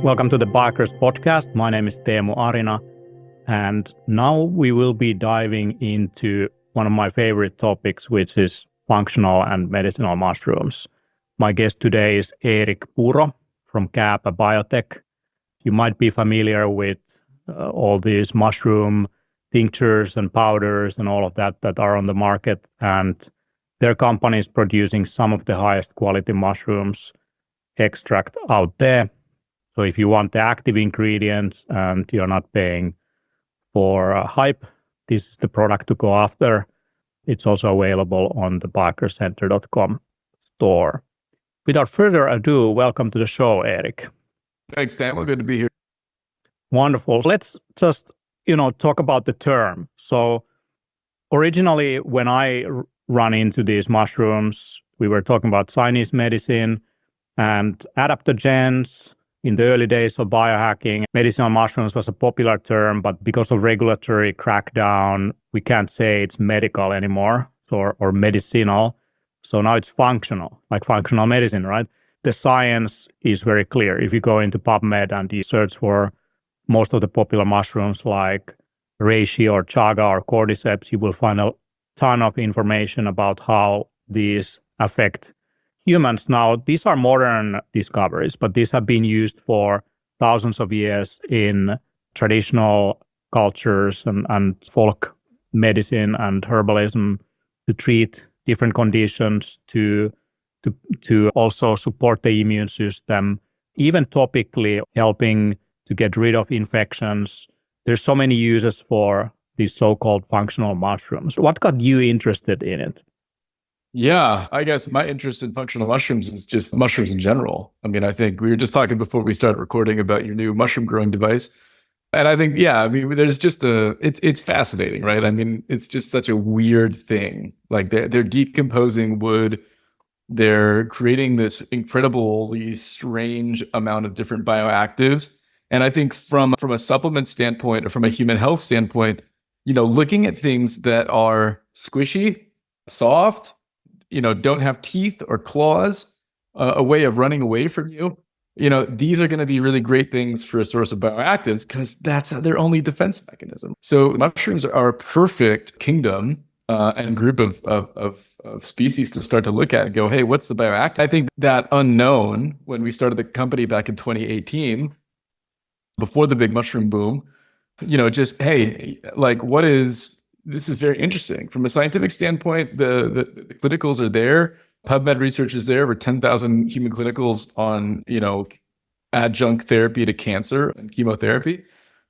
Welcome to the Biohackers Podcast. My name is Teemu Arina, and now we will be diving into one of my favorite topics, which is functional and medicinal mushrooms. My guest today is Erik Puro from Kääpä Biotech. You might be familiar with all these mushroom tinctures and powders and all of that are on the market, and their company is producing some of the highest quality mushrooms extract out there. So if you want the active ingredients and you're not paying for hype, this is the product to go after. It's also available on the biohackercenter.com store. Without further ado, welcome to the show, Erik. Thanks, Teemu. Good to be here. Wonderful. Let's just, talk about the term. So originally, when I run into these mushrooms, we were talking about Chinese medicine and adaptogens. In the early days of biohacking, medicinal mushrooms was a popular term, but because of regulatory crackdown, we can't say it's medical anymore or medicinal. So now it's functional, like functional medicine, right? The science is very clear. If you go into PubMed and you search for most of the popular mushrooms like reishi or chaga or cordyceps, you will find a ton of information about how these affect humans. Now, these are modern discoveries, but these have been used for thousands of years in traditional cultures and folk medicine and herbalism to treat different conditions, to also support the immune system, even topically helping to get rid of infections. There's so many uses for these so-called functional mushrooms. What got you interested in it? Yeah, I guess my interest in functional mushrooms is just mushrooms in general. I mean, I think we were just talking before we started recording about your new mushroom growing device. And I think, there's just it's fascinating, right? I mean, it's just such a weird thing. Like they're decomposing wood. They're creating this incredibly strange amount of different bioactives. And I think from a supplement standpoint or from a human health standpoint, looking at things that are squishy, soft, don't have teeth or claws, a way of running away from you. These are going to be really great things for a source of bioactives because that's their only defense mechanism. So mushrooms are a perfect kingdom and group of species to start to look at and go, hey, what's the bioactive? I think that unknown, when we started the company back in 2018, before the big mushroom boom, this is very interesting. From a scientific standpoint, the clinicals are there. PubMed research is there. Over 10,000 human clinicals on, adjunct therapy to cancer and chemotherapy.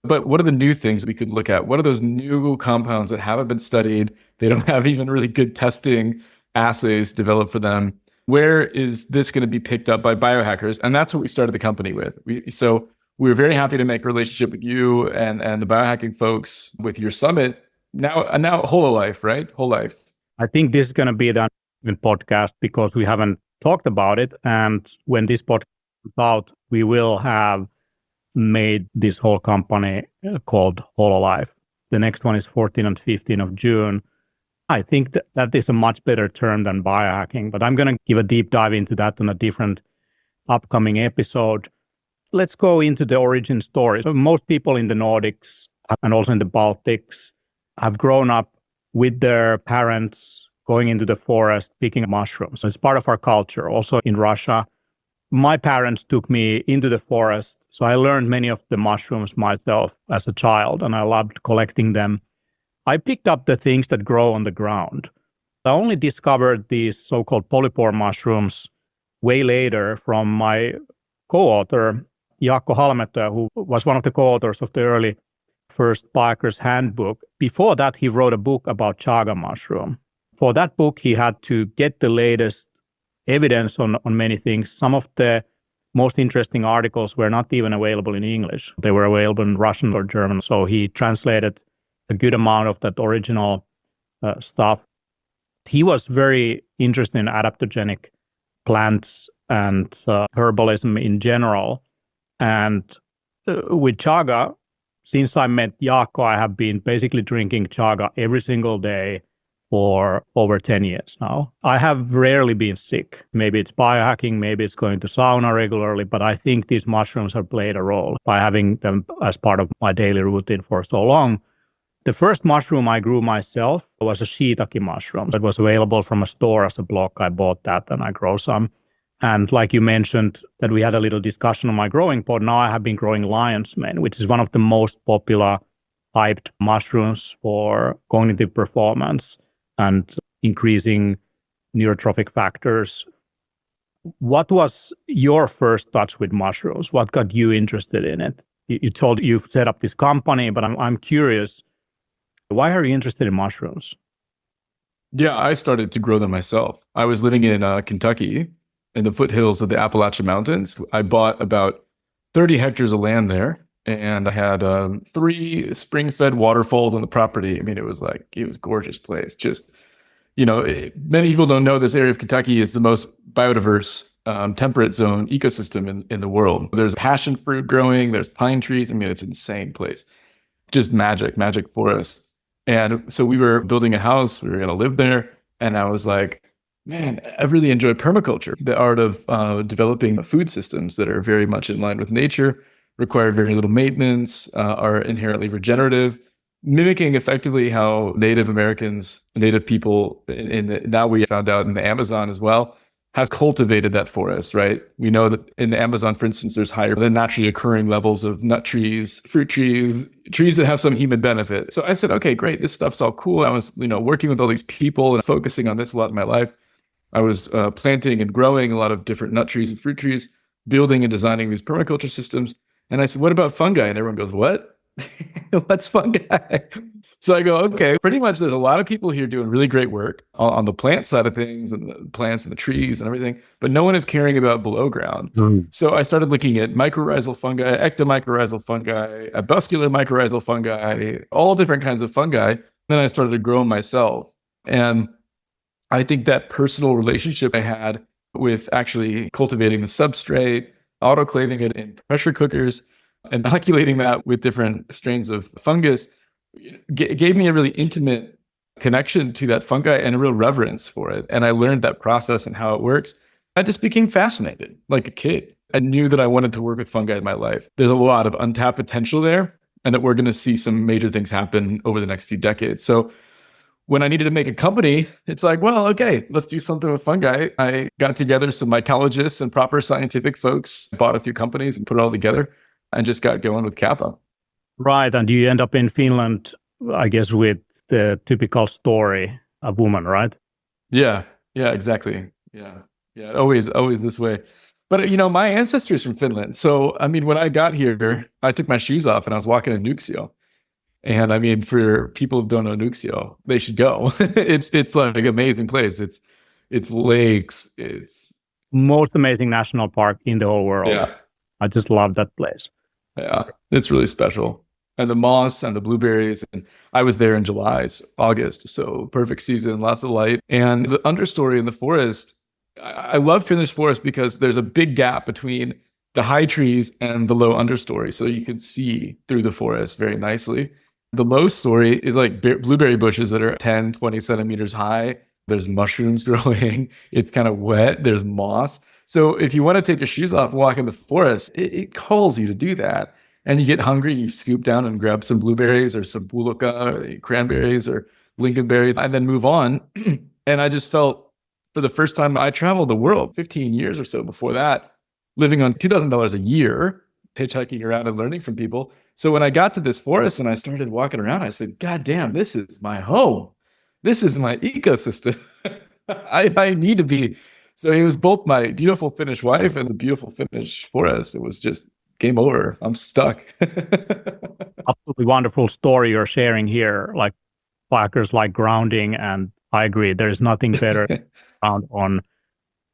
But what are the new things we could look at? What are those new compounds that haven't been studied? They don't have even really good testing assays developed for them. Where is this going to be picked up by biohackers? And that's what we started the company with. So we were very happy to make a relationship with you and the biohacking folks with your summit. Now Hololife, right? Hololife. I think this is going to be the podcast because we haven't talked about it. And when this podcast comes out, we will have made this whole company called Hololife. The next one is 14 and 15 of June. I think that is a much better term than biohacking, but I'm going to give a deep dive into that on a different upcoming episode. Let's go into the origin story. So most people in the Nordics and also in the Baltics have grown up with their parents going into the forest, picking mushrooms. So it's part of our culture. Also in Russia, my parents took me into the forest. So I learned many of the mushrooms myself as a child, and I loved collecting them. I picked up the things that grow on the ground. I only discovered these so-called polypore mushrooms way later from my co-author, Jaakko Halmetyö, who was one of the co-authors of the early first Biohacker's Handbook. Before that, he wrote a book about chaga mushroom. For that book, he had to get the latest evidence on many things. Some of the most interesting articles were not even available in English. They were available in Russian or German. So he translated a good amount of that original stuff. He was very interested in adaptogenic plants and herbalism in general. And with chaga, since I met Jaakko, I have been basically drinking chaga every single day for over 10 years now. I have rarely been sick. Maybe it's biohacking, maybe it's going to sauna regularly, but I think these mushrooms have played a role by having them as part of my daily routine for so long. The first mushroom I grew myself was a shiitake mushroom. It was available from a store as a block. I bought that and I grow some. And like you mentioned, that we had a little discussion on my growing pod. Now I have been growing lion's mane, which is one of the most popular hyped mushrooms for cognitive performance and increasing neurotrophic factors. What was your first touch with mushrooms? What got you interested in it? You told you've set up this company, but I'm curious, why are you interested in mushrooms? Yeah, I started to grow them myself. I was living in Kentucky in the foothills of the Appalachian Mountains. I bought about 30 hectares of land there, and I had 3 spring-fed waterfalls on the property. I mean, it was a gorgeous place. Just, many people don't know this area of Kentucky is the most biodiverse temperate zone ecosystem in the world. There's passion fruit growing, there's pine trees. I mean, it's an insane place. Just magic forest. And so we were building a house, we were going to live there. And I was like, man, I really enjoy permaculture, the art of developing food systems that are very much in line with nature, require very little maintenance, are inherently regenerative, mimicking effectively how Native Americans, Native people, now we found out in the Amazon as well, have cultivated that forest, right? We know that in the Amazon, for instance, there's higher than naturally occurring levels of nut trees, fruit trees, trees that have some human benefit. So I said, okay, great, this stuff's all cool. I was, working with all these people and focusing on this a lot in my life. I was planting and growing a lot of different nut trees and fruit trees, building and designing these permaculture systems. And I said, what about fungi? And everyone goes, what? What's fungi? So I go, okay, pretty much there's a lot of people here doing really great work on the plant side of things and the plants and the trees and everything, but no one is caring about below ground. So I started looking at mycorrhizal fungi, ectomycorrhizal fungi, avascular mycorrhizal fungi, all different kinds of fungi. Then I started to grow myself. And I think that personal relationship I had with actually cultivating the substrate, autoclaving it in pressure cookers, inoculating that with different strains of fungus, gave me a really intimate connection to that fungi and a real reverence for it. And I learned that process and how it works. I just became fascinated like a kid. I knew that I wanted to work with fungi in my life. There's a lot of untapped potential there, and that we're going to see some major things happen over the next few decades. So when I needed to make a company, it's like, well, okay, let's do something with fungi. I got together some mycologists and proper scientific folks, bought a few companies and put it all together and just got going with Kappa. Right. And you end up in Finland, I guess, with the typical story of woman, right? Yeah, exactly. Yeah. Always this way. But, my ancestors from Finland. So, I mean, when I got here, I took my shoes off and I was walking in Nuuksio. And I mean, for people who don't know Nuuksio, they should go. It's like an amazing place. It's lakes. It's most amazing national park in the whole world. Yeah. I just love that place. Yeah, it's really special. And the moss and the blueberries. And I was there in August. So perfect season, lots of light. And the understory in the forest, I love Finnish forest because there's a big gap between the high trees and the low understory. So you can see through the forest very nicely. The low story is like blueberry bushes that are 10, 20 centimeters high. There's mushrooms growing. It's kind of wet. There's moss. So if you want to take your shoes off and walk in the forest, it calls you to do that. And you get hungry, you scoop down and grab some blueberries or some pulukka, cranberries or lingonberries, and then move on. And I just felt, for the first time, I traveled the world 15 years or so before that, living on $2,000 a year, hitchhiking around and learning from people. So when I got to this forest and I started walking around, I said, God damn, this is my home. This is my ecosystem. I need to be. So it was both my beautiful Finnish wife and the beautiful Finnish forest. It was just game over. I'm stuck. Absolutely wonderful story you're sharing here. Like, bikers like grounding, and I agree. There's nothing better on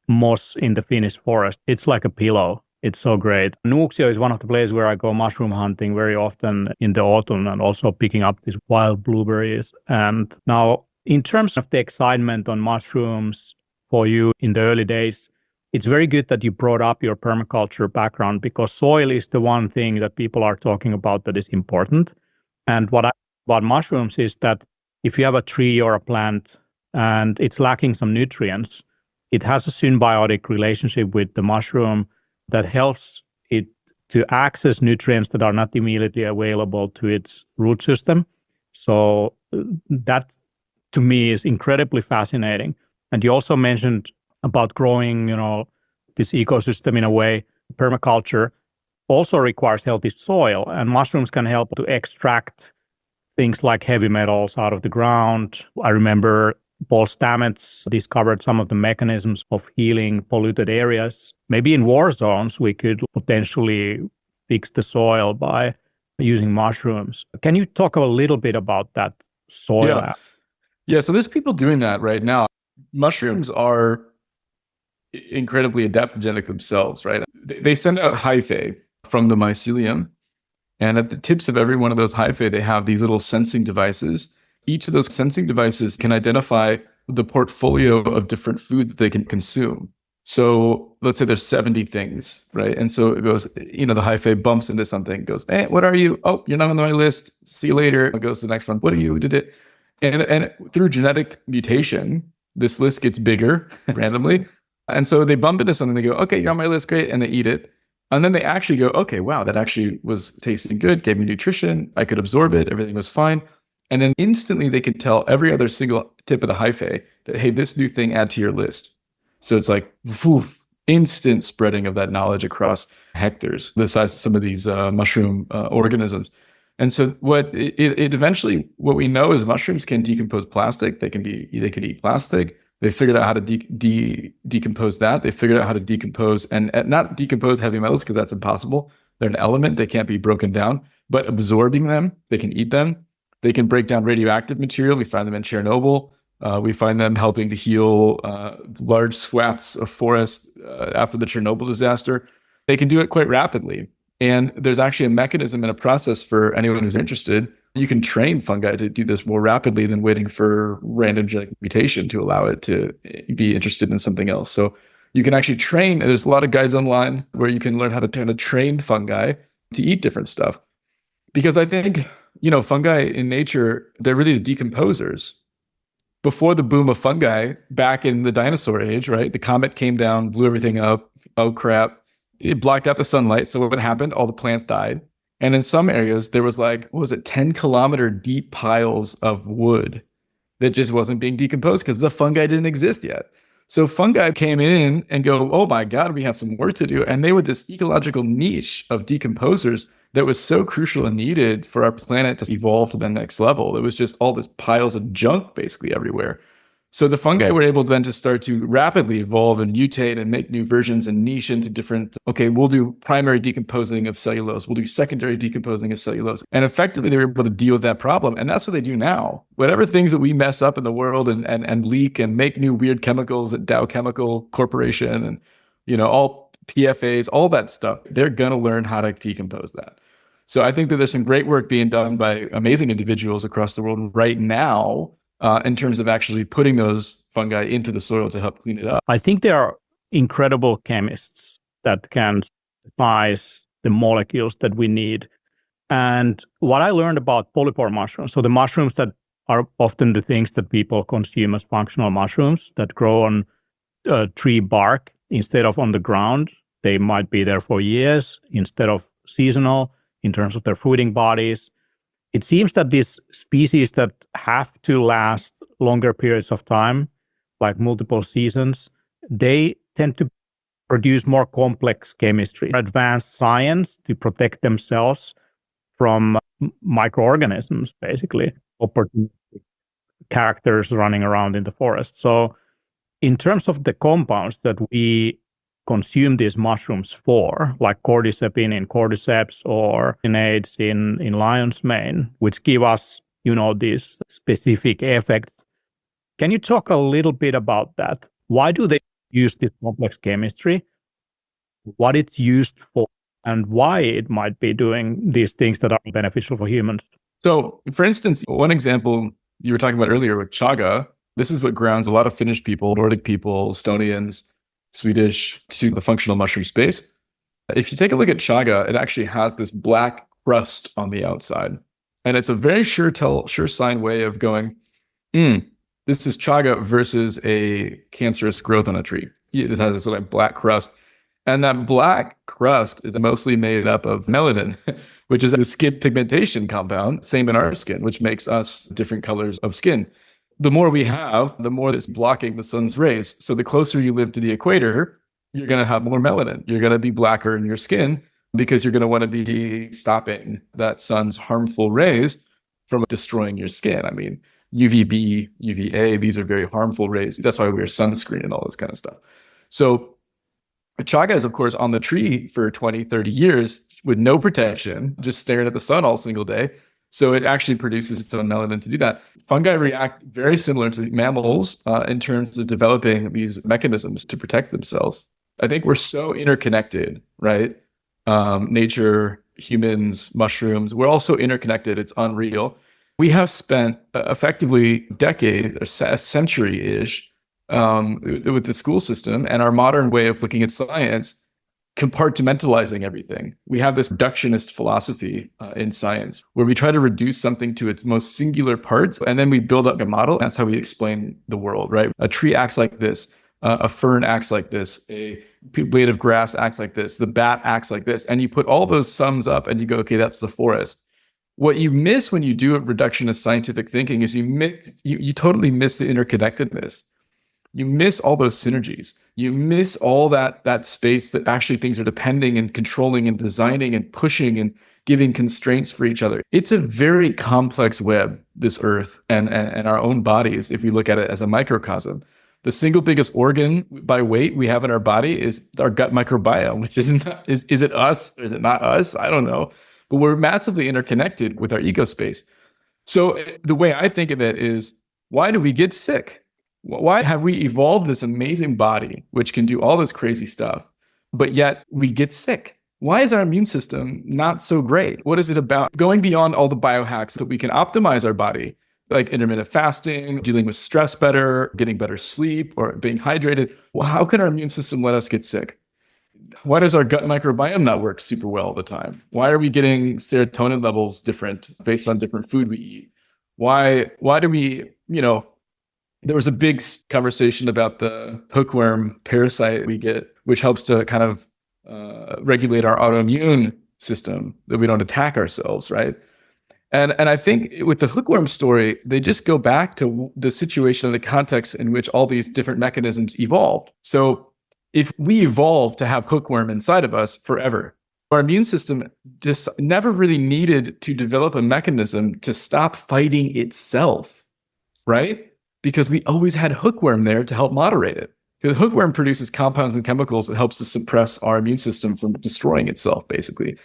moss in the Finnish forest. It's like a pillow. It's so great. Nuuksio is one of the places where I go mushroom hunting very often in the autumn, and also picking up these wild blueberries. And now, in terms of the excitement on mushrooms for you in the early days, it's very good that you brought up your permaculture background, because soil is the one thing that people are talking about that is important. And what I about mushrooms is that if you have a tree or a plant and it's lacking some nutrients, it has a symbiotic relationship with the mushroom that helps it to access nutrients that are not immediately available to its root system. So that to me is incredibly fascinating. And you also mentioned about growing, this ecosystem in a way. Permaculture also requires healthy soil, and mushrooms can help to extract things like heavy metals out of the ground. I remember Paul Stamets discovered some of the mechanisms of healing polluted areas. Maybe in war zones, we could potentially fix the soil by using mushrooms. Can you talk a little bit about that soil? Yeah, so there's people doing that right now. Mushrooms are incredibly adaptogenic themselves, right? They send out hyphae from the mycelium, and at the tips of every one of those hyphae, they have these little sensing devices. Each of those sensing devices can identify the portfolio of different food that they can consume. So let's say there's 70 things, right? And so it goes, the hyphae bumps into something, goes, hey, what are you? Oh, you're not on my list. See you later. It goes to the next one. What are you? Did it? And through genetic mutation, this list gets bigger randomly. And so they bump into something. They go, okay, you're on my list. Great. And they eat it. And then they actually go, okay, wow, that actually was tasting good, gave me nutrition. I could absorb it. Everything was fine. And then instantly they could tell every other single tip of the hyphae that, hey, this new thing, add to your list. So it's like, instant spreading of that knowledge across hectares, the size of some of these mushroom organisms. And so what eventually, what we know is mushrooms can decompose plastic. They can eat plastic. They figured out how to decompose that. They figured out how to decompose and not decompose heavy metals because that's impossible. They're an element. They can't be broken down, but absorbing them, they can eat them. They can break down radioactive material. We find them in Chernobyl. We find them helping to heal large swaths of forest after the Chernobyl disaster. They can do it quite rapidly. And there's actually a mechanism and a process for anyone who's interested. You can train fungi to do this more rapidly than waiting for random genetic mutation to allow it to be interested in something else. So you can actually train. There's a lot of guides online where you can learn how to kind of train fungi to eat different stuff. Because I think, fungi in nature, they're really the decomposers. Before the boom of fungi back in the dinosaur age, right? The comet came down, blew everything up. Oh, crap. It blocked out the sunlight. So what happened? All the plants died. And in some areas, there was 10-kilometer deep piles of wood that just wasn't being decomposed because the fungi didn't exist yet. So fungi came in and go, oh my God, we have some work to do. And they were this ecological niche of decomposers that was so crucial and needed for our planet to evolve to the next level. It was just all this piles of junk basically everywhere. So the fungi were able then to start to rapidly evolve and mutate and make new versions and niche into different, okay, we'll do primary decomposing of cellulose. We'll do secondary decomposing of cellulose. And effectively, they were able to deal with that problem. And that's what they do now. Whatever things that we mess up in the world and leak and make new weird chemicals at Dow Chemical Corporation and, all PFAs, all that stuff, they're going to learn how to decompose that. So I think that there's some great work being done by amazing individuals across the world right now in terms of actually putting those fungi into the soil to help clean it up. I think there are incredible chemists that can synthesize the molecules that we need. And what I learned about polypore mushrooms, so the mushrooms that are often the things that people consume as functional mushrooms that grow on tree bark instead of on the ground. They might be there for years instead of seasonal in terms of their fruiting bodies. It seems that these species that have to last longer periods of time, like multiple seasons, they tend to produce more complex chemistry, advanced science to protect themselves from microorganisms, basically, opportunistic characters running around in the forest. So in terms of the compounds that we consume these mushrooms for, like cordycepin in cordyceps or innaids in lion's mane, which give us, these specific effects. Can you talk a little bit about that? Why do they use this complex chemistry? What it's used for, and why it might be doing these things that are beneficial for humans? So, for instance, one example you were talking about earlier with chaga, this is what grounds a lot of Finnish people, Nordic people, Estonians, Swedish to the functional mushroom space. If you take a look at chaga, it actually has this black crust on the outside. And it's a very sure sign way of going, This is chaga versus a cancerous growth on a tree. It has this sort of black crust. And that black crust is mostly made up of melanin, which is a skin pigmentation compound, same in our skin, which makes us different colors of skin. The more we have, the more it's blocking the sun's rays. So the closer you live to the equator, you're going to have more melanin. You're going to be blacker in your skin because you're going to want to be stopping that sun's harmful rays from destroying your skin. I mean, UVB, UVA, these are very harmful rays. That's why we wear sunscreen and all this kind of stuff. So chaga is, of course, on the tree for 20, 30 years with no protection, just staring at the sun all single day. So it actually produces its own melanin to do that. Fungi react very similar to mammals in terms of developing these mechanisms to protect themselves. I think we're so interconnected, right? Nature, humans, mushrooms, we're all so interconnected, it's unreal. We have spent effectively a decade or a century-ish with the school system and our modern way of looking at science, compartmentalizing everything. We have this reductionist philosophy in science where we try to reduce something to its most singular parts, and then we build up a model. That's how we explain the world, right? A tree acts like this. A fern acts like this. A blade of grass acts like this. The bat acts like this. And you put all those sums up and you go, okay, that's the forest. What you miss when you do a reductionist scientific thinking is you totally miss the interconnectedness. You miss all those synergies. You miss all that space that actually things are depending and controlling and designing and pushing and giving constraints for each other. It's a very complex web, this earth and our own bodies, if we look at it as a microcosm. The single biggest organ by weight we have in our body is our gut microbiome, which is it us? Or is it not us? I don't know. But we're massively interconnected with our ego space. So the way I think of it is, why do we get sick? Why have we evolved this amazing body, which can do all this crazy stuff, but yet we get sick? Why is our immune system not so great? What is it about going beyond all the biohacks that we can optimize our body, like intermittent fasting, dealing with stress better, getting better sleep, or being hydrated? Well, how can our immune system let us get sick? Why does our gut microbiome not work super well all the time? Why are we getting serotonin levels different based on different food we eat? Why do we, there was a big conversation about the hookworm parasite we get, which helps to kind of regulate our autoimmune system, that we don't attack ourselves, right? And I think with the hookworm story, they just go back to the situation and the context in which all these different mechanisms evolved. So if we evolved to have hookworm inside of us forever, our immune system just never really needed to develop a mechanism to stop fighting itself, right? Because we always had hookworm there to help moderate it. Because hookworm produces compounds and chemicals that helps to suppress our immune system from destroying itself, basically.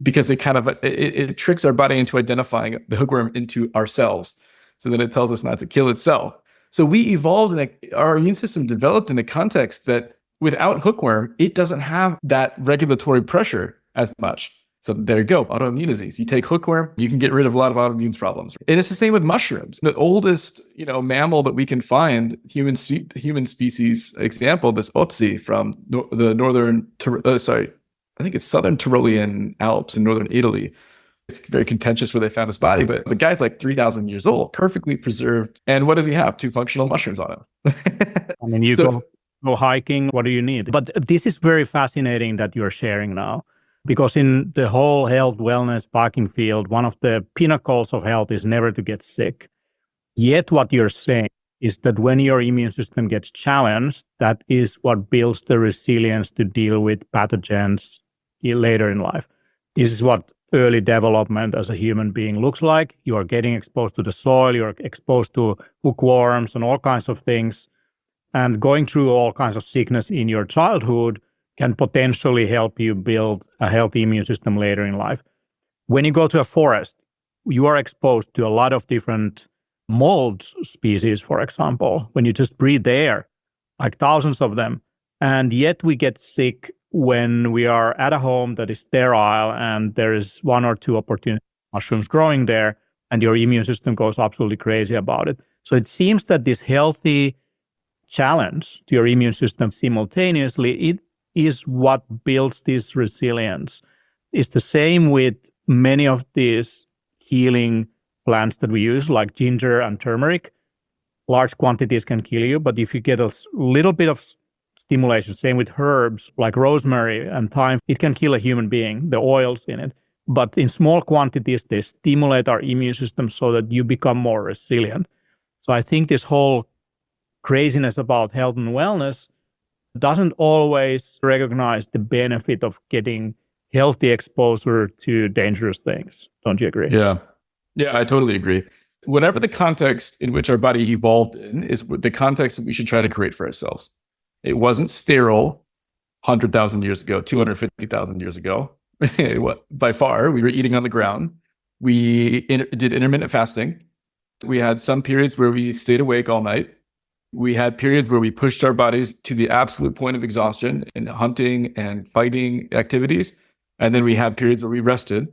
Because it tricks our body into identifying the hookworm into ourselves. So then it tells us not to kill itself. So we evolved, our immune system developed in a context that without hookworm, it doesn't have that regulatory pressure as much. So there you go, autoimmune disease. You take hookworm, you can get rid of a lot of autoimmune problems. And it's the same with mushrooms. The oldest, mammal that we can find, human species example, this Otzi from the I think it's southern Tyrolean Alps in northern Italy. It's very contentious where they found his body, but the guy's like 3,000 years old, perfectly preserved. And what does he have? 2 functional mushrooms on him. I mean, go hiking, what do you need? But this is very fascinating that you're sharing now, because in the whole health, wellness, biking field, one of the pinnacles of health is never to get sick. Yet what you're saying is that when your immune system gets challenged, that is what builds the resilience to deal with pathogens later in life. This is what early development as a human being looks like. You are getting exposed to the soil, you're exposed to hookworms and all kinds of things. And going through all kinds of sickness in your childhood can potentially help you build a healthy immune system later in life. When you go to a forest, you are exposed to a lot of different mold species, for example, when you just breathe the air, like thousands of them. And yet we get sick when we are at a home that is sterile and there is 1 or 2 opportunity mushrooms growing there, and your immune system goes absolutely crazy about it. So it seems that this healthy challenge to your immune system simultaneously, it is what builds this resilience. It's the same with many of these healing plants that we use, like ginger and turmeric. large quantities can kill you, but if you get a little bit of stimulation, same with herbs like rosemary and thyme, it can kill a human being, the oils in it. But in small quantities, they stimulate our immune system so that you become more resilient. So I think this whole craziness about health and wellness doesn't always recognize the benefit of getting healthy exposure to dangerous things. Don't you agree? Yeah. Yeah, I totally agree. Whatever the context in which our body evolved in is the context that we should try to create for ourselves. It wasn't sterile 100,000 years ago, 250,000 years ago. By far, we were eating on the ground. We did intermittent fasting. We had some periods where we stayed awake all night. We had periods where we pushed our bodies to the absolute point of exhaustion in hunting and fighting activities. And then we had periods where we rested.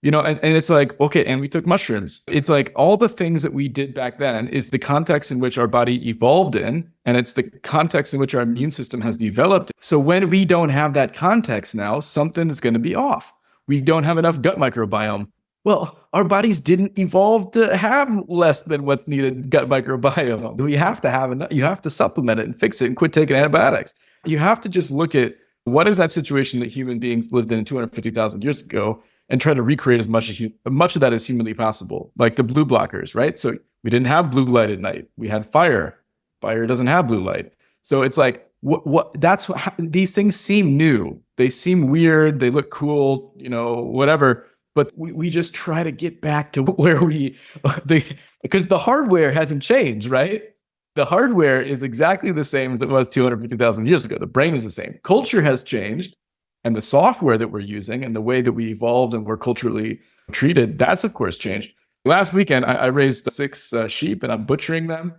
And it's like, okay, and we took mushrooms. It's like all the things that we did back then is the context in which our body evolved in, and it's the context in which our immune system has developed. So when we don't have that context now, something is going to be off. We don't have enough gut microbiome. Well, our bodies didn't evolve to have less than what's needed gut microbiome. We have to have enough. You have to supplement it and fix it and quit taking antibiotics. You have to just look at what is that situation that human beings lived in 250,000 years ago and try to recreate as much of that as humanly possible, like the blue blockers, right? So we didn't have blue light at night. We had fire. Fire doesn't have blue light. So it's like, these things seem new. They seem weird. They look cool, whatever. But we just try to get back to where because the hardware hasn't changed, right? The hardware is exactly the same as it was 250,000 years ago. The brain is the same. Culture has changed. And the software that we're using and the way that we evolved and were culturally treated, that's of course changed. Last weekend, I raised 6 sheep and I'm butchering them.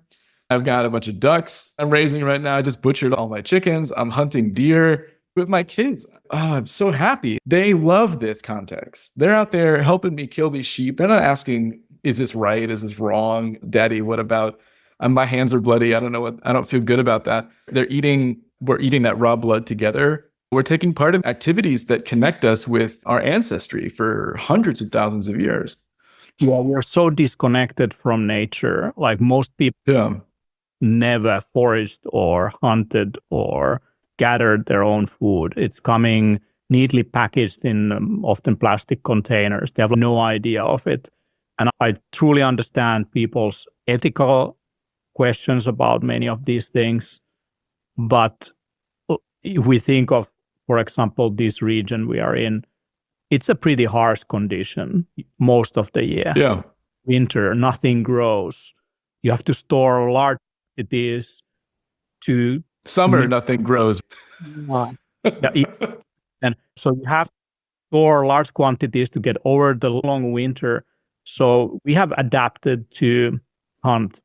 I've got a bunch of ducks I'm raising right now. I just butchered all my chickens. I'm hunting deer with my kids. Oh, I'm so happy. They love this context. They're out there helping me kill these sheep. They're not asking, is this right? Is this wrong? Daddy, what about, my hands are bloody. I don't feel good about that. We're eating that raw blood together. We're taking part in activities that connect us with our ancestry for hundreds of thousands of years. Yeah, we're so disconnected from nature. Like most people never foraged or hunted or gathered their own food. It's coming neatly packaged in often plastic containers. They have no idea of it. And I truly understand people's ethical questions about many of these things. But if we think of, for example, this region we are in, it's a pretty harsh condition most of the year. Yeah. Winter, nothing grows. You have to store large quantities to... Summer, nothing grows. And so you have to store large quantities to get over the long winter. So we have adapted to hunt.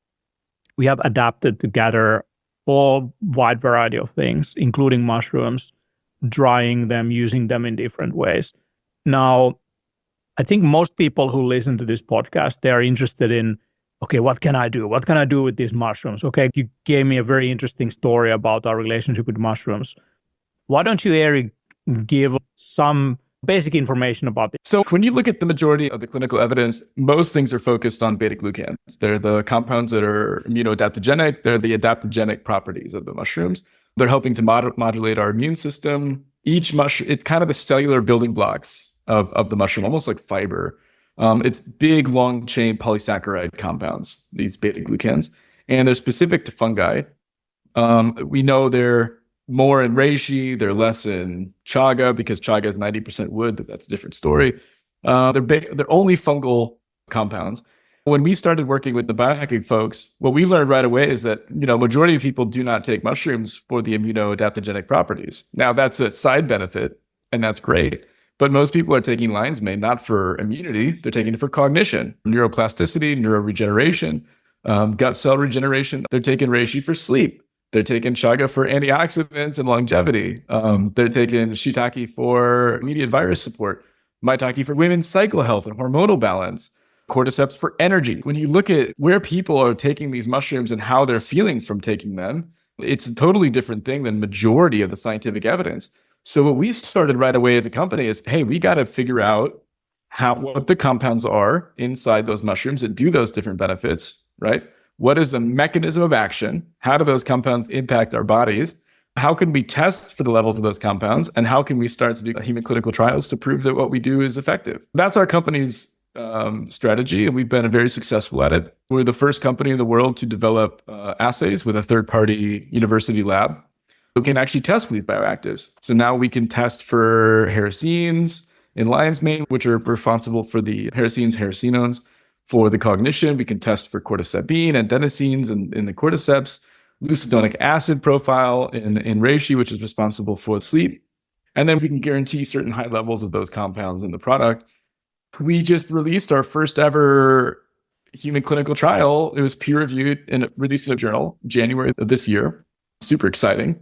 We have adapted to gather all wide variety of things, including mushrooms, drying them, using them in different ways. Now, I think most people who listen to this podcast, they are interested in, okay, what can I do? What can I do with these mushrooms? Okay, you gave me a very interesting story about our relationship with mushrooms. Why don't you, Erik, give some basic information about it? So when you look at the majority of the clinical evidence, most things are focused on beta-glucans. They're the compounds that are immunoadaptogenic. They're the adaptogenic properties of the mushrooms. They're helping to modulate our immune system. Each mushroom, it's kind of the cellular building blocks of the mushroom, almost like fiber. It's big, long-chain polysaccharide compounds, these beta-glucans, and they're specific to fungi. We know they're more in reishi, they're less in chaga because chaga is 90% wood. That's a different story. They're only fungal compounds. When we started working with the biohacking folks, what we learned right away is that, majority of people do not take mushrooms for the immunoadaptogenic properties. Now, that's a side benefit, and that's great. But most people are taking lion's mane not for immunity. They're taking it for cognition, neuroplasticity, neuroregeneration, gut cell regeneration. They're taking reishi for sleep. They're taking chaga for antioxidants and longevity. They're taking shiitake for immediate virus support, maitake for women's cycle health and hormonal balance, cordyceps for energy. When you look at where people are taking these mushrooms and how they're feeling from taking them, it's a totally different thing than majority of the scientific evidence. So what we started right away as a company is, hey, we got to figure out what the compounds are inside those mushrooms that do those different benefits, right? what is the mechanism of action? How do those compounds impact our bodies? How can we test for the levels of those compounds? And how can we start to do human clinical trials to prove that what we do is effective? That's our company's strategy, and we've been very successful at it. We're the first company in the world to develop assays with a third-party university lab who can actually test for these bioactives. So now we can test for hericines in lion's mane, which are responsible for the hericines, hericinones, for the cognition. We can test for cordyceps and adenosines in the cordyceps, glucidonic acid profile in reishi, which is responsible for sleep. And then we can guarantee certain high levels of those compounds in the product. We just released our first ever human clinical trial. It was peer-reviewed and released in a journal January of this year. Super exciting.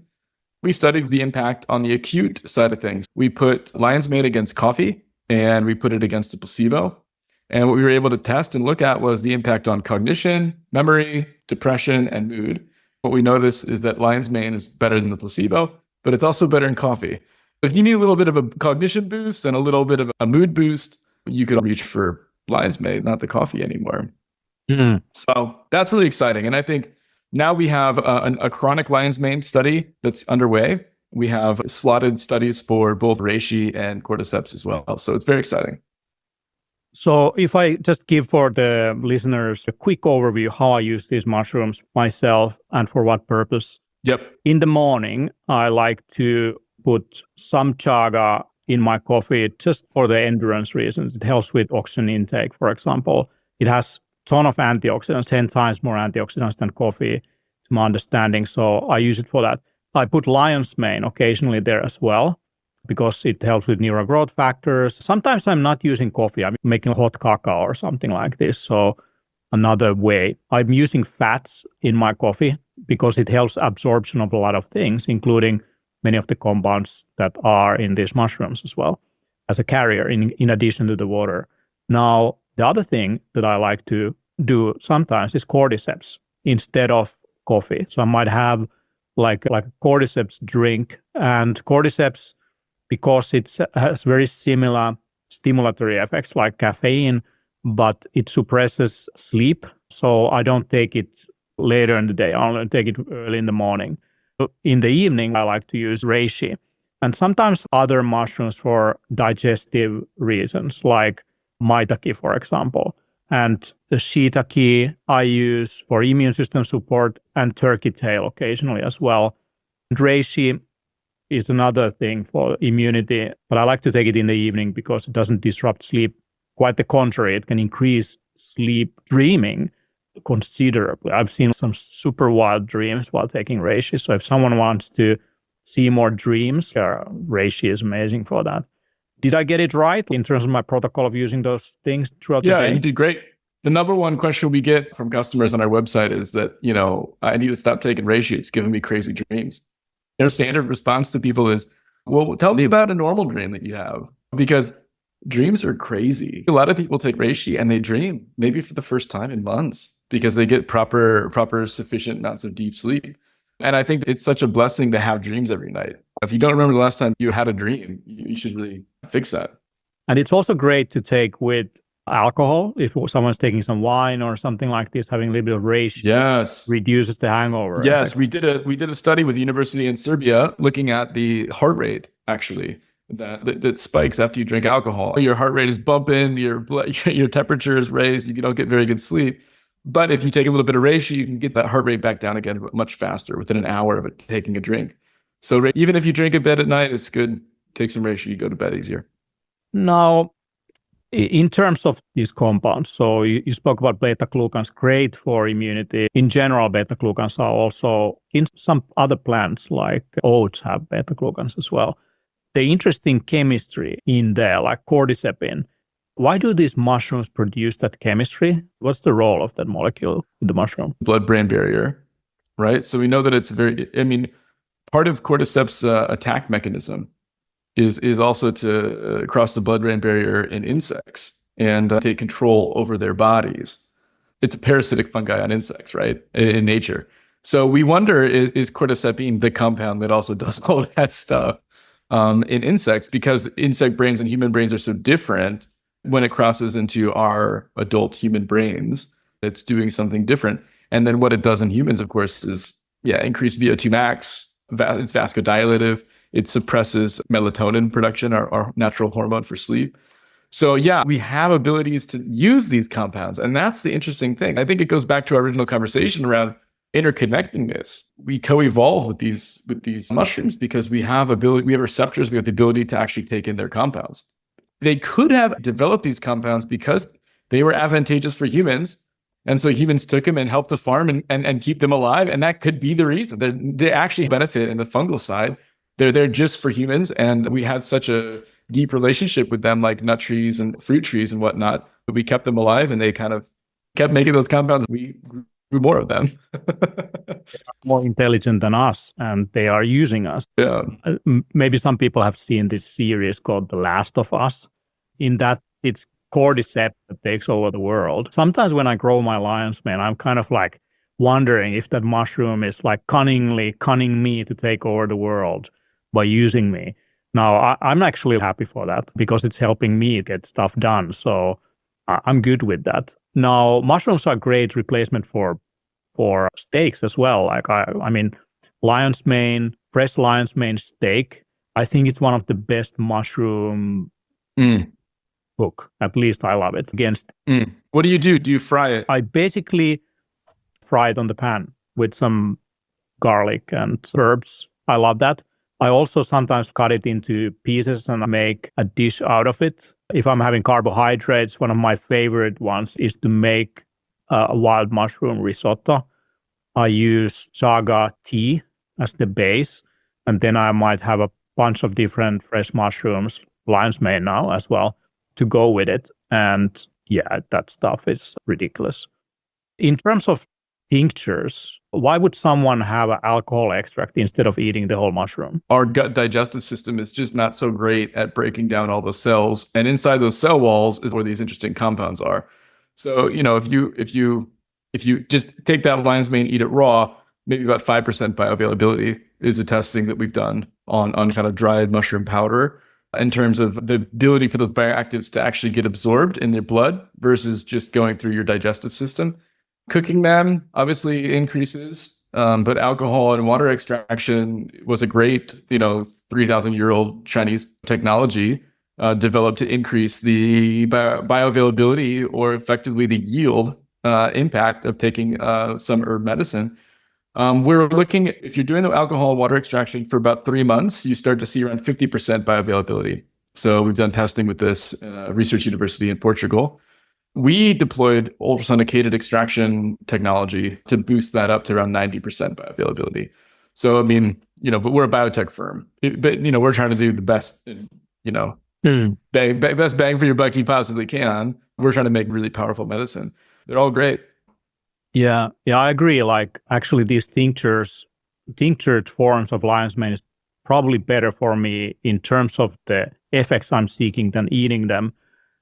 We studied the impact on the acute side of things. We put lion's mane against coffee, and we put it against a placebo. And what we were able to test and look at was the impact on cognition, memory, depression, and mood. What we noticed is that lion's mane is better than the placebo, but it's also better in coffee. If you need a little bit of a cognition boost and a little bit of a mood boost, you could reach for lion's mane, not the coffee anymore. So that's really exciting. And I think now we have a chronic lion's mane study that's underway. We have slotted studies for both reishi and cordyceps as well. So it's very exciting. So if I just give for the listeners a quick overview how I use these mushrooms myself and for what purpose. Yep. In the morning, I like to put some chaga in my coffee just for the endurance reasons. It helps with oxygen intake, for example. It has a ton of antioxidants, 10 times more antioxidants than coffee, to my understanding. So I use it for that. I put lion's mane occasionally there as well, because it helps with neural growth factors. Sometimes I'm not using coffee. I'm making hot cacao or something like this. So another way, I'm using fats in my coffee because it helps absorption of a lot of things, including many of the compounds that are in these mushrooms as well as a carrier in addition to the water. Now, the other thing that I like to do sometimes is cordyceps instead of coffee. So I might have like a cordyceps drink, and cordyceps, because it has very similar stimulatory effects like caffeine, but it suppresses sleep. So I don't take it later in the day. I only take it early in the morning. In the evening, I like to use reishi and sometimes other mushrooms for digestive reasons, like maitake, for example. And the shiitake I use for immune system support, and turkey tail occasionally as well. And reishi is another thing for immunity, but I like to take it in the evening because it doesn't disrupt sleep. Quite the contrary, it can increase sleep dreaming considerably. I've seen some super wild dreams while taking reishi. So if someone wants to see more dreams, reishi is amazing for that. Did I get it right in terms of my protocol of using those things throughout the day? Yeah, you did great. The number one question we get from customers on our website is that, I need to stop taking reishi. It's giving me crazy dreams. Their standard response to people is, well, tell me about a normal dream that you have, because dreams are crazy. A lot of people take reishi and they dream maybe for the first time in months because they get proper sufficient amounts of deep sleep. And I think it's such a blessing to have dreams every night. If you don't remember the last time you had a dream, you should really fix that. And it's also great to take with alcohol. If someone's taking some wine or something like this, having a little bit of reishi, yes, reduces the hangover. Yes, we did a study with the university in Serbia looking at the heart rate actually that spikes after you drink alcohol. Your heart rate is bumping, your temperature is raised, you don't get very good sleep. But if you take a little bit of reishi, you can get that heart rate back down again much faster within an hour of it taking a drink. So even if you drink a bed at night, it's good. Take some reishi, you go to bed easier. Now, in terms of these compounds, so you spoke about beta-glucans, great for immunity. In general, beta-glucans are also in some other plants, like oats have beta-glucans as well. The interesting chemistry in there, like cordycepin, why do these mushrooms produce that chemistry? What's the role of that molecule in the mushroom? Blood-brain barrier, right? So we know that it's part of cordyceps' attack mechanism is also to cross the blood-brain barrier in insects and take control over their bodies. It's a parasitic fungi on insects, right, in nature. So we wonder, is cordycepin the compound that also does all that stuff in insects? Because insect brains and human brains are so different. When it crosses into our adult human brains, it's doing something different. And then what it does in humans, of course, is increase VO2 max. It's vasodilative. It suppresses melatonin production, our natural hormone for sleep. So we have abilities to use these compounds. And that's the interesting thing. I think it goes back to our original conversation around interconnectedness. We co-evolve with these mushrooms because we have receptors, we have the ability to actually take in their compounds. They could have developed these compounds because they were advantageous for humans. And so humans took them and helped the farm and keep them alive. And that could be the reason. They actually benefit in the fungal side. They're there just for humans. And we had such a deep relationship with them, like nut trees and fruit trees and whatnot, that we kept them alive and they kind of kept making those compounds. We grew more of them. More intelligent than us, and they are using us. Yeah. Maybe some people have seen this series called The Last of Us. In that, it's cordyceps that takes over the world. Sometimes when I grow my lion's mane, I'm kind of like wondering if that mushroom is like cunningly cunning me to take over the world by using me. Now, I'm actually happy for that because it's helping me get stuff done. So I'm good with that. Now, mushrooms are a great replacement for steaks as well. Like I mean, lion's mane, fresh lion's mane steak. I think it's one of the best mushroom cook. At least I love it. What do you do? Do you fry it? I basically fry it on the pan with some garlic and herbs. I love that. I also sometimes cut it into pieces and make a dish out of it. If I'm having carbohydrates, one of my favorite ones is to make a wild mushroom risotto. I use chaga tea as the base, and then I might have a bunch of different fresh mushrooms, lion's mane now as well, to go with it. And that stuff is ridiculous. In terms of tinctures, why would someone have an alcohol extract instead of eating the whole mushroom? Our gut digestive system is just not so great at breaking down all the cells. And inside those cell walls is where these interesting compounds are. So, if you just take that lion's mane, eat it raw, maybe about 5% bioavailability is a testing that we've done on kind of dried mushroom powder in terms of the ability for those bioactives to actually get absorbed in your blood versus just going through your digestive system. Cooking them obviously increases, but alcohol and water extraction was a great, 3,000-year-old Chinese technology developed to increase the bioavailability or effectively the yield impact of taking some herb medicine. We're looking, if you're doing the alcohol and water extraction for about 3 months, you start to see around 50% bioavailability. So we've done testing with this research university in Portugal. We deployed ultrasonicated extraction technology to boost that up to around 90% bioavailability. So, but we're a biotech firm. We're trying to do the best, best bang for your buck you possibly can. We're trying to make really powerful medicine. They're all great. Yeah, I agree. Like, actually, these tinctured forms of lion's mane is probably better for me in terms of the effects I'm seeking than eating them.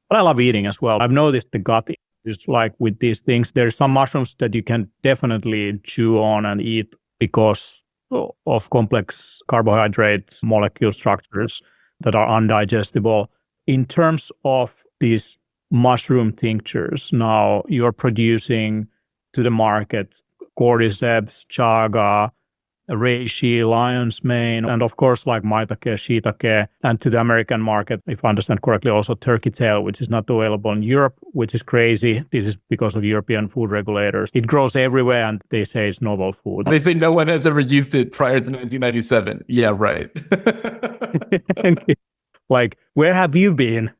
But I love eating as well. I've noticed the gut is like with these things. There's some mushrooms that you can definitely chew on and eat because of complex carbohydrate molecule structures that are undigestible. In terms of these mushroom tinctures, now you're producing to the market cordyceps, chaga, reishi, lion's mane, and of course like maitake, shiitake, and to the American market, if I understand correctly, also turkey tail, which is not available in Europe, which is crazy. This is because of European food regulators. It grows everywhere and they say it's novel food. They say no one has ever used it prior to 1997. Yeah, right. Like, where have you been?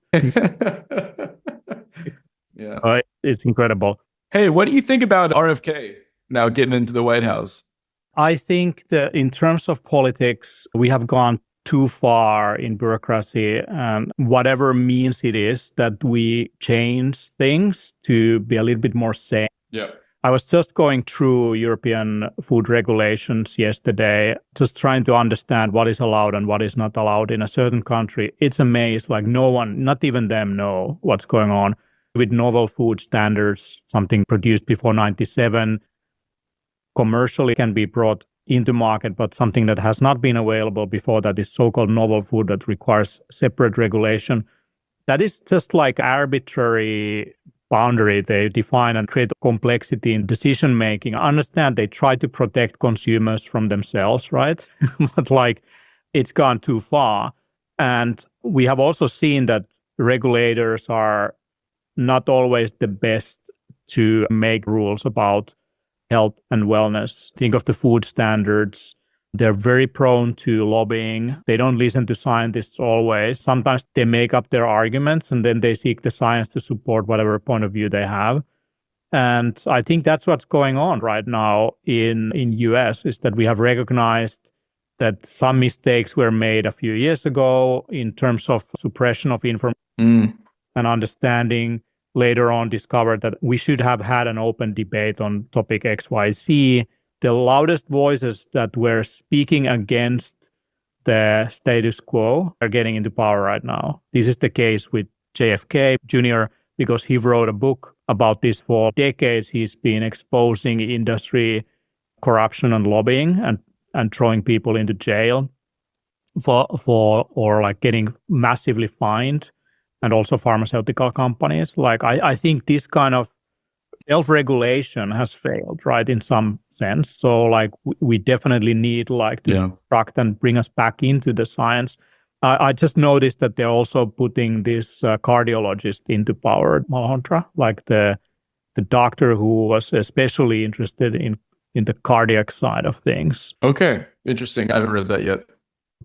Yeah. It's incredible. Hey, what do you think about RFK now getting into the White House? I think that in terms of politics, we have gone too far in bureaucracy and whatever means it is that we change things to be a little bit more sane. Yeah. I was just going through European food regulations yesterday, just trying to understand what is allowed and what is not allowed in a certain country. It's a maze. Like no one, not even them, know what's going on with novel food standards, something produced before 97. Commercially can be brought into market, but something that has not been available before that is so-called novel food that requires separate regulation. That is just like arbitrary boundary. They define and create complexity in decision making. I understand they try to protect consumers from themselves, right? But like it's gone too far. And we have also seen that regulators are not always the best to make rules about health and wellness. Think of the food standards. They're very prone to lobbying. They don't listen to scientists always. Sometimes they make up their arguments and then they seek the science to support whatever point of view they have. And I think that's what's going on right now in US, is that we have recognized that some mistakes were made a few years ago in terms of suppression of information and understanding. Later on discovered that we should have had an open debate on topic XYZ. The loudest voices that were speaking against the status quo are getting into power right now. This is the case with JFK Jr. because he wrote a book about this for decades. He's been exposing industry corruption and lobbying and throwing people into jail for or like getting massively fined. And also pharmaceutical companies. Like I think this kind of self-regulation has failed, right, in some sense. So like we definitely need like to instruct and bring us back into the science. I just noticed that they're also putting this cardiologist into power, Malhotra, like the doctor who was especially interested in the cardiac side of things. Okay, interesting. I haven't read that yet.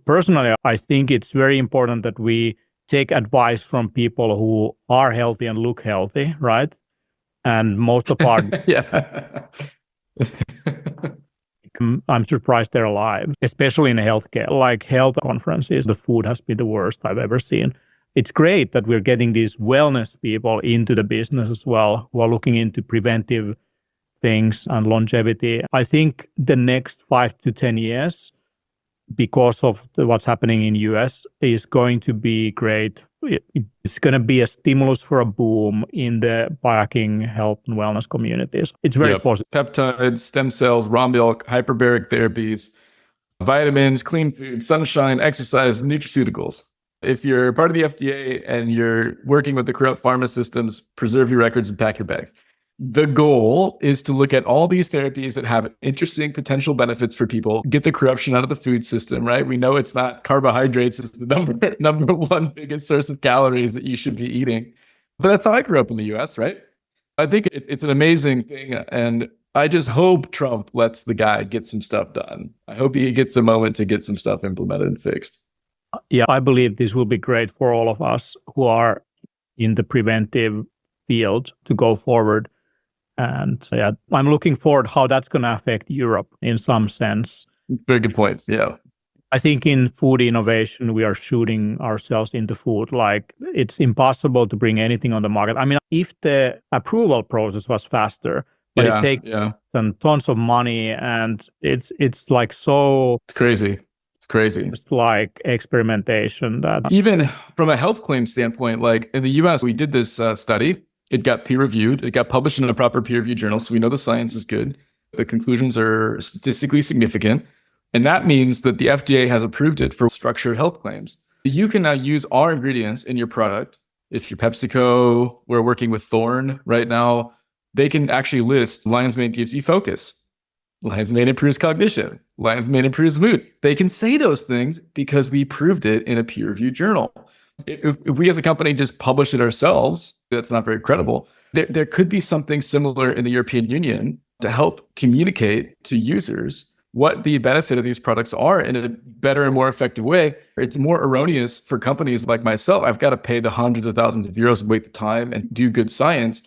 Personally, I think it's very important that we take advice from people who are healthy and look healthy, right? And most of our I'm surprised they're alive, especially in healthcare. Like health conferences, the food has been the worst I've ever seen. It's great that we're getting these wellness people into the business as well, who are looking into preventive things and longevity. I think the next 5 to 10 years, because of what's happening in US, is going to be great. It's going to be a stimulus for a boom in the biohacking health and wellness communities. It's very positive. Peptides, stem cells, raw milk, hyperbaric therapies, vitamins, clean food, sunshine, exercise, nutraceuticals. If you're part of the FDA and you're working with the corrupt pharma systems, preserve your records and pack your bags. The goal is to look at all these therapies that have interesting potential benefits for people, get the corruption out of the food system, right? We know it's not carbohydrates, it's the number one biggest source of calories that you should be eating. But that's how I grew up in the US, right? I think it's an amazing thing. And I just hope Trump lets the guy get some stuff done. I hope he gets a moment to get some stuff implemented and fixed. Yeah, I believe this will be great for all of us who are in the preventive field to go forward. And yeah, I'm looking forward how that's going to affect Europe in some sense. Very good point. Yeah. I think in food innovation, we are shooting ourselves in the foot. Like it's impossible to bring anything on the market. I mean, if the approval process was faster, but it takes tons of money and it's like so... It's crazy. It's crazy. It's like experimentation that... Even from a health claim standpoint, like in the US, we did this study. It got peer-reviewed. It got published in a proper peer-reviewed journal, so we know the science is good. The conclusions are statistically significant, and that means that the FDA has approved it for structured health claims. You can now use our ingredients in your product. If you're PepsiCo, we're working with Thorne right now, they can actually list Lion's Mane gives you focus. Lion's Mane improves cognition. Lion's Mane improves mood. They can say those things because we proved it in a peer-reviewed journal. If we as a company just publish it ourselves, that's not very credible. There could be something similar in the European Union to help communicate to users what the benefit of these products are in a better and more effective way. It's more erroneous for companies like myself. I've got to pay the hundreds of thousands of euros and wait the time and do good science.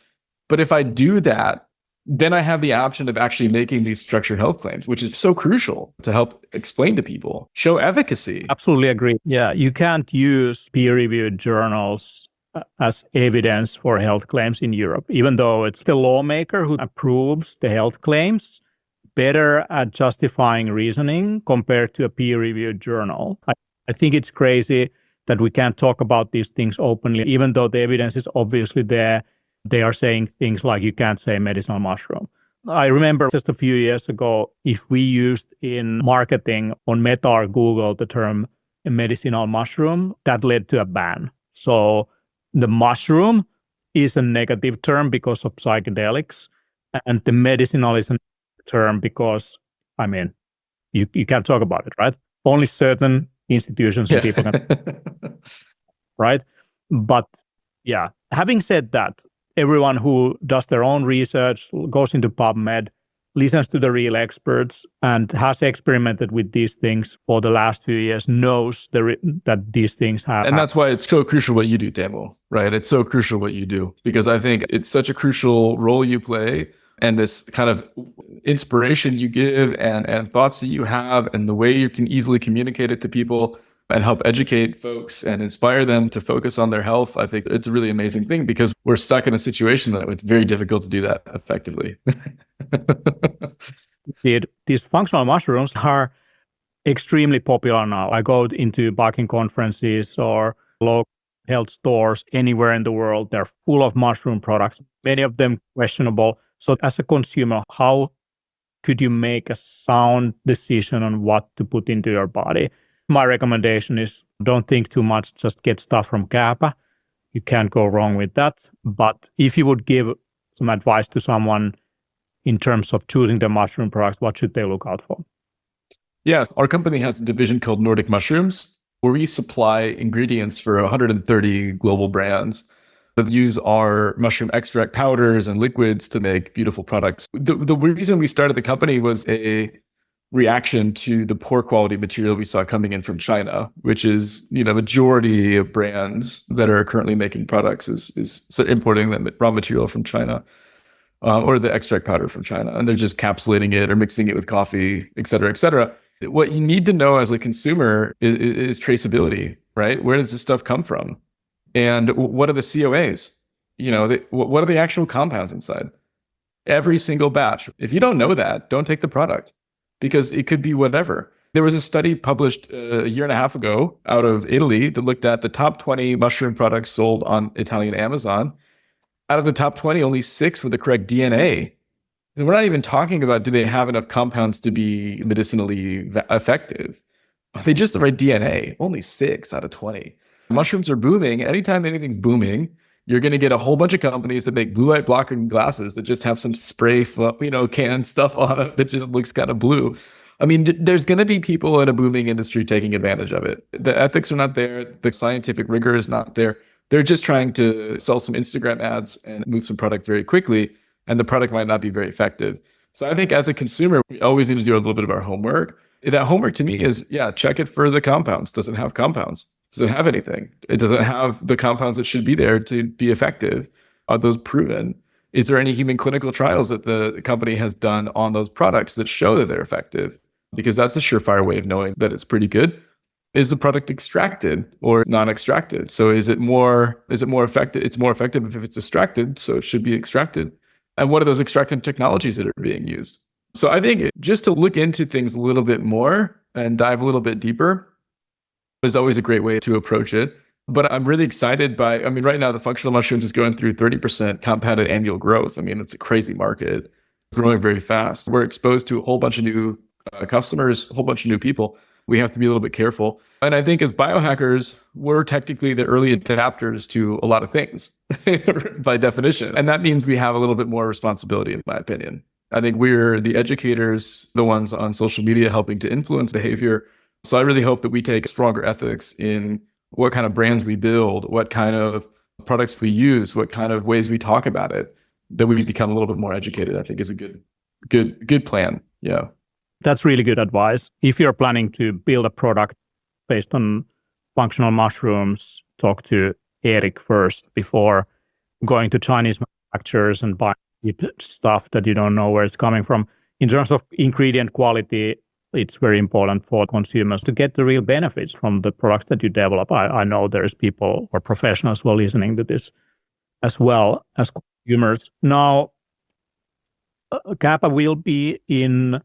But if I do that, then I have the option of actually making these structured health claims, which is so crucial to help explain to people, show efficacy. Absolutely agree. Yeah, you can't use peer-reviewed journals as evidence for health claims in Europe, even though it's the lawmaker who approves the health claims, better at justifying reasoning compared to a peer-reviewed journal. I think it's crazy that we can't talk about these things openly, even though the evidence is obviously there. They are saying things like you can't say medicinal mushroom. I remember just a few years ago, if we used in marketing on Meta or Google the term medicinal mushroom, that led to a ban. So the mushroom is a negative term because of psychedelics, and the medicinal is a term because, I mean, you can't talk about it, right? Only certain institutions and people can, right? But yeah, having said that, everyone who does their own research, goes into PubMed, listens to the real experts, and has experimented with these things for the last few years knows that these things have. And that's why it's so crucial what you do, Teemu, right? It's so crucial what you do, because I think it's such a crucial role you play, and this kind of inspiration you give and thoughts that you have, and the way you can easily communicate it to people and help educate folks and inspire them to focus on their health. I think it's a really amazing thing, because we're stuck in a situation that it's very difficult to do that effectively. These functional mushrooms are extremely popular now. I go into biking conferences or local health stores anywhere in the world. They're full of mushroom products, many of them questionable. So as a consumer, how could you make a sound decision on what to put into your body? My recommendation is don't think too much, just get stuff from Kappa. You can't go wrong with that. But if you would give some advice to someone in terms of choosing the mushroom products, what should they look out for? Yeah, our company has a division called Nordic Mushrooms, where we supply ingredients for 130 global brands that use our mushroom extract powders and liquids to make beautiful products. The reason we started the company was a reaction to the poor quality material we saw coming in from China, which is, majority of brands that are currently making products is importing the raw material from China, or the extract powder from China, and they're just capsulating it or mixing it with coffee, et cetera, et cetera. What you need to know as a consumer is traceability, right? Where does this stuff come from? And what are the COAs? What are the actual compounds inside? Every single batch. If you don't know that, don't take the product, because it could be whatever. There was a study published a year and a half ago out of Italy that looked at the top 20 mushroom products sold on Italian Amazon. Out of the top 20, only 6 were the correct DNA. And we're not even talking about, do they have enough compounds to be medicinally effective? Are they just the right DNA? Only 6 out of 20. Mushrooms are booming. Anytime anything's booming, you're going to get a whole bunch of companies that make blue light blocking glasses that just have some spray, canned stuff on it that just looks kind of blue. I mean, there's going to be people in a booming industry taking advantage of it. The ethics are not there. The scientific rigor is not there. They're just trying to sell some Instagram ads and move some product very quickly, and the product might not be very effective. So I think as a consumer, we always need to do a little bit of our homework. That homework to me is, check it for the compounds. Does it have compounds? Does it have anything? It doesn't have the compounds that should be there to be effective. Are those proven? Is there any human clinical trials that the company has done on those products that show that they're effective? Because that's a surefire way of knowing that it's pretty good. Is the product extracted or non-extracted? So is it more effective? It's more effective if it's extracted, so it should be extracted. And what are those extractant technologies that are being used? So I think just to look into things a little bit more and dive a little bit deeper is always a great way to approach it. But I'm really excited right now the functional mushrooms is going through 30% compounded annual growth. I mean, it's a crazy market, growing very fast. We're exposed to a whole bunch of new customers, a whole bunch of new people. We have to be a little bit careful. And I think as biohackers, we're technically the early adapters to a lot of things by definition. And that means we have a little bit more responsibility, in my opinion. I think we're the educators, the ones on social media helping to influence behavior. So I really hope that we take stronger ethics in what kind of brands we build, what kind of products we use, what kind of ways we talk about it, that we become a little bit more educated, I think is a good plan. Yeah. That's really good advice. If you're planning to build a product based on functional mushrooms, talk to Erik first before going to Chinese manufacturers and buying stuff that you don't know where it's coming from. In terms of ingredient quality, it's very important for consumers to get the real benefits from the products that you develop. I know there's people or professionals who are listening to this as well as consumers. Now, Kappa will be in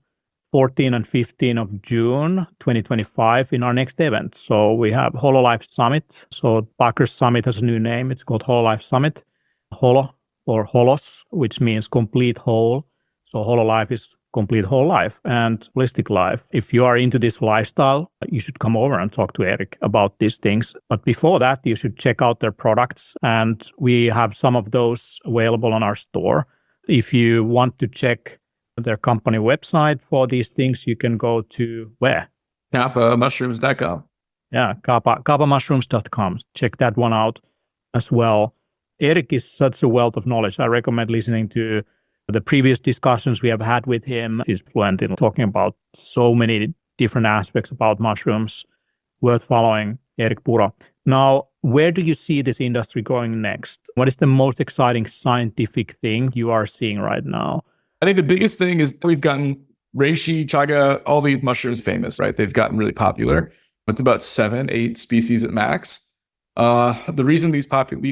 14 and 15 of June 2025 in our next event. So we have HoloLife Summit. So Parker's Summit has a new name. It's called HoloLife Summit. Holo or Holos, which means complete whole. So HoloLife is complete whole life and holistic life. If you are into this lifestyle, you should come over and talk to Erik about these things. But before that, you should check out their products. And we have some of those available on our store. If you want to check their company website for these things, you can go to where? KappaMushrooms.com. Yeah, KappaMushrooms.com. Check that one out as well. Erik is such a wealth of knowledge. I recommend listening to the previous discussions we have had with him. He's fluent in talking about so many different aspects about mushrooms. Worth following, Erik Puro. Now, where do you see this industry going next? What is the most exciting scientific thing you are seeing right now? I think the biggest thing is we've gotten reishi, chaga, all these mushrooms famous, right? They've gotten really popular. It's about 7-8 species at max. The reason these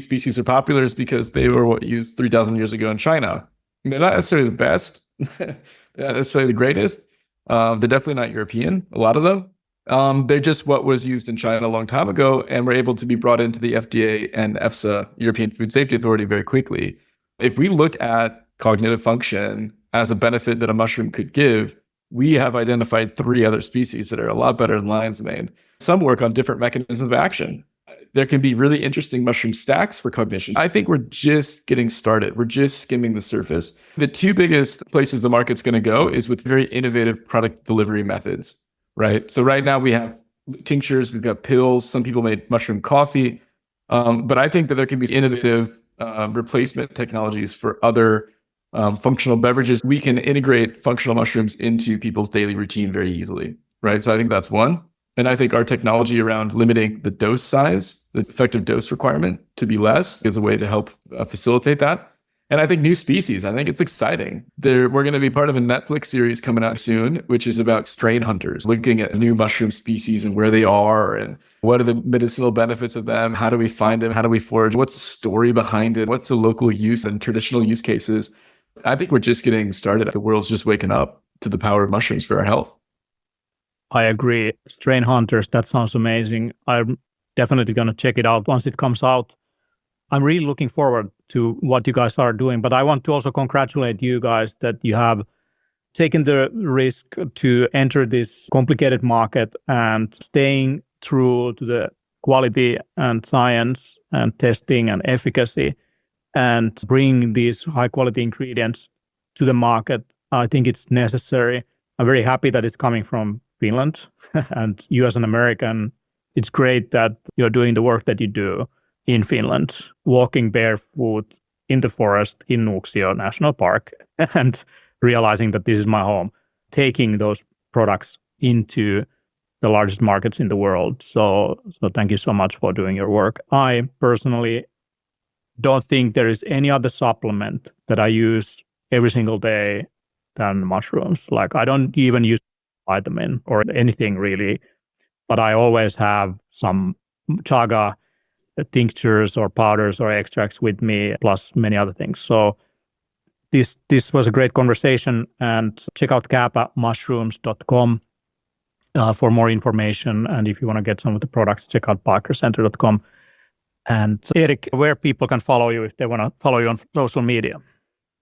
species are popular is because they were used 3,000 years ago in China. They're not necessarily the best, they're not necessarily the greatest. They're definitely not European, a lot of them. They're just what was used in China a long time ago and were able to be brought into the FDA and EFSA, European Food Safety Authority, very quickly. If we look at cognitive function as a benefit that a mushroom could give, we have identified 3 other species that are a lot better than lion's mane. Some work on different mechanisms of action. There can be really interesting mushroom stacks for cognition. I think we're just getting started. We're just skimming the surface. The 2 biggest places the market's going to go is with very innovative product delivery methods, right? So right now we have tinctures, we've got pills, some people made mushroom coffee, but I think that there can be innovative replacement technologies for other functional beverages. We can integrate functional mushrooms into people's daily routine very easily, right? So I think that's one. And I think our technology around limiting the dose size, the effective dose requirement to be less is a way to help facilitate that. And I think new species, I think it's exciting. We're going to be part of a Netflix series coming out soon, which is about strain hunters, looking at new mushroom species and where they are and what are the medicinal benefits of them? How do we find them? How do we forage? What's the story behind it? What's the local use and traditional use cases? I think we're just getting started. The world's just waking up to the power of mushrooms for our health. I agree. Strain hunters, that sounds amazing. I'm definitely going to check it out once it comes out. I'm really looking forward to what you guys are doing, but I want to also congratulate you guys that you have taken the risk to enter this complicated market and staying true to the quality and science and testing and efficacy and bring these high quality ingredients to the market. I think it's necessary. I'm very happy that it's coming from Finland and you as an American. It's great that you're doing the work that you do in Finland, walking barefoot in the forest in Nuuksio National Park and realizing that this is my home, taking those products into the largest markets in the world. So thank you so much for doing your work. I personally don't think there is any other supplement that I use every single day than mushrooms. Like I don't even use vitamin or anything really, but I always have some chaga tinctures or powders or extracts with me, plus many other things. So this was a great conversation, and check out KappaMushrooms.com for more information. And if you want to get some of the products, check out ParkerCenter.com. And Erik, where people can follow you if they want to follow you on social media?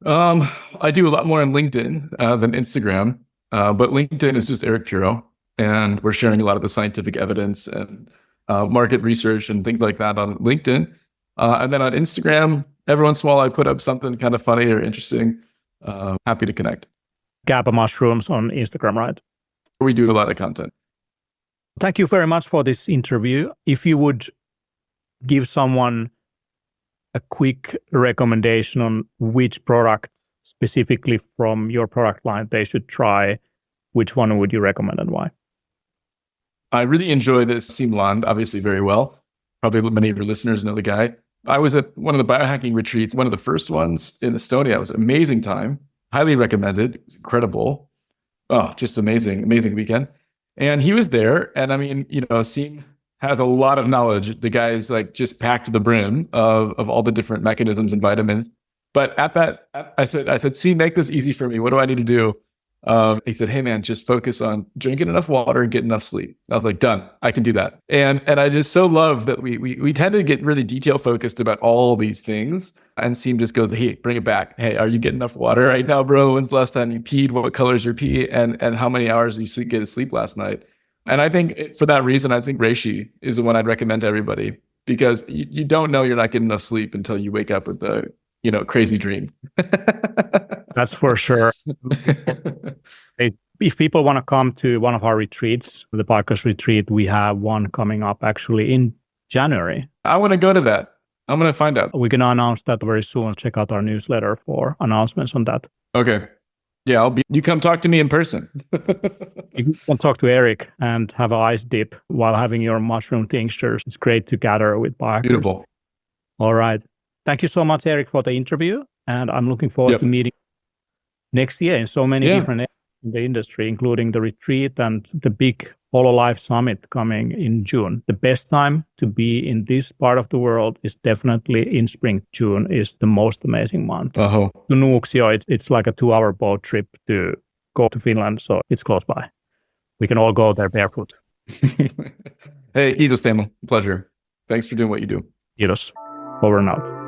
I do a lot more on LinkedIn than Instagram, but LinkedIn is just Erik Puro, and we're sharing a lot of the scientific evidence and market research and things like that on LinkedIn. And then on Instagram, every once in a while I put up something kind of funny or interesting. Happy to connect. Kappa Mushrooms on Instagram, right? We do a lot of content. Thank you very much for this interview. If you would give someone a quick recommendation on which product specifically from your product line they should try, which one would you recommend and why? I really enjoy this Siim Land, obviously very well. Probably many of your listeners know the guy. I was at one of the biohacking retreats, one of the first ones in Estonia. It was an amazing time. Highly recommended. It was incredible. Oh, just amazing weekend. And he was there. And I mean, Siim has a lot of knowledge. The guy's like just packed to the brim of all the different mechanisms and vitamins. But at that, I said, Siim, make this easy for me. What do I need to do? He said, "Hey man, just focus on drinking enough water and get enough sleep." I was like, "Done. I can do that." And I just so love that we tend to get really detail focused about all these things. And Seam just goes, "Hey, bring it back. Hey, are you getting enough water right now, bro? When's the last time you peed? What color is your pee? And how many hours did you get to sleep last night?" And I think for that reason, I think Reishi is the one I'd recommend to everybody, because you don't know you're not getting enough sleep until you wake up with a crazy dream. That's for sure. If people want to come to one of our retreats, the podcast retreat, we have one coming up actually in January. I want to go to that. I'm going to find out. We're going to announce that very soon. Check out our newsletter for announcements on that. Okay. Yeah, you come talk to me in person. You can talk to Eric and have an ice dip while having your mushroom tinctures. It's great to gather with biohackers. Beautiful. All right. Thank you so much, Eric, for the interview. And I'm looking forward to meeting next year in so many different areas in the industry, including the retreat and the big HoloLife Summit coming in June. The best time to be in this part of the world is definitely in spring. June is the most amazing month. Uh-huh. To Nuuksio, it's like a 2-hour boat trip to go to Finland, so it's close by. We can all go there barefoot. Hey, kiitos Teemu. Pleasure. Thanks for doing what you do. Kiitos. Over and out.